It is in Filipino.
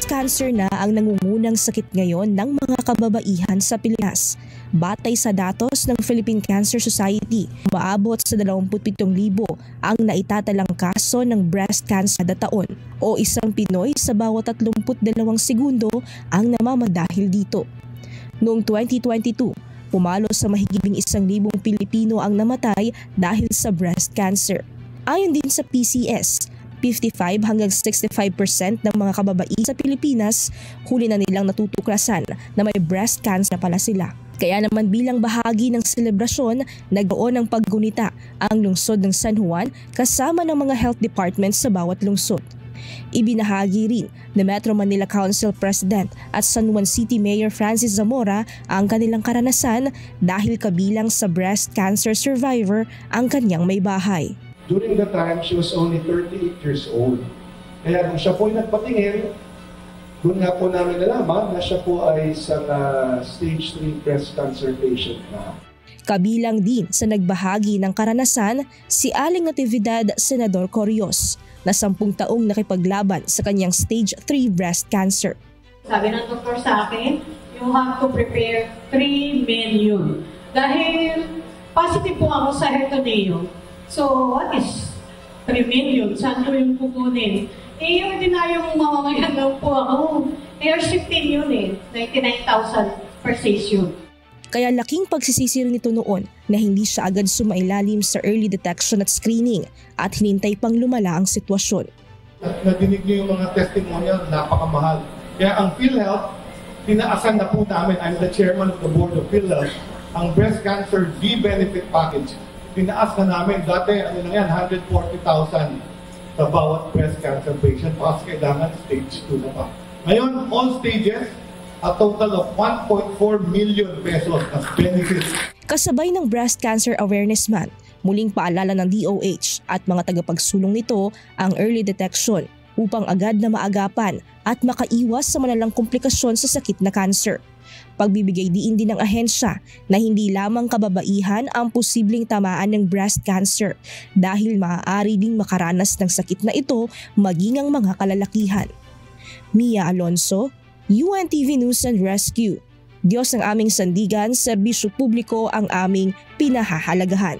Cancer na ang nangungunang sakit ngayon ng mga kababaihan sa Pilipinas. Batay sa datos ng Philippine Cancer Society, umaabot sa 27,000 ang naitatalang kaso ng breast cancer kada taon o isang Pinoy sa bawat 32 segundo ang namamadahil dito. Noong 2022, pumalo sa mahigit 1,000 Pilipino ang namatay dahil sa breast cancer. Ayon din sa PCS, 55 hanggang 65% ng mga kababaihan sa Pilipinas huli na nilang natutuklasan na may breast cancer na pala sila. Kaya naman bilang bahagi ng selebrasyon, nagkaroon ng paggunita ang lungsod ng San Juan kasama ng mga health departments sa bawat lungsod. Ibinahagi rin ni Metro Manila Council President at San Juan City Mayor Francis Zamora ang kanilang karanasan dahil kabilang sa breast cancer survivor ang kanyang may bahay. During the time, she was only 38 years old. Kaya nung siya po ay nagpatingin, doon nga po namin nalaman na siya po ay isang stage 3 breast cancer patient na. Kabilang din sa nagbahagi ng karanasan si Aling Natividad Senador Corios na 10 taong nakipaglaban sa kanyang stage 3 breast cancer. Sabi ng doktor sa akin, you have to prepare 3 million. Dahil positive po ako sa Hertoneo. So, what is 3 million? Saan ko yung kukunin? Ordinaryong mamamayan lang po ako. AR-15 yun 99,000 per session. Kaya laking pagsisisi rin ito noon na hindi siya agad sumailalim sa early detection at screening at hinintay pang lumala ang sitwasyon. At nadinig niyo yung mga testimonial, napakamahal. Kaya ang PhilHealth, tinaasan na po namin, I'm the chairman of the board of PhilHealth, ang breast cancer D-benefit package. Tinaas na namin, dati ano lang yan, 140,000 sa bawat breast cancer patient, kasi kailangan stage 2 na pa. Ngayon, all stages, a total of 1.4 million pesos as benefits. Kasabay ng Breast Cancer Awareness Month, muling paalala ng DOH at mga tagapagsulong nito ang early detection upang agad na maagapan at makaiwas sa malalang komplikasyon sa sakit na cancer. Pagbibigay diin din ng ahensya na hindi lamang kababaihan ang posibleng tamaan ng breast cancer dahil maaari ding makaranas ng sakit na ito maging ang mga kalalakihan. Mia Alonso, UNTV News and Rescue. Diyos ang aming sandigan, serbisyo publiko ang aming pinahahalagahan.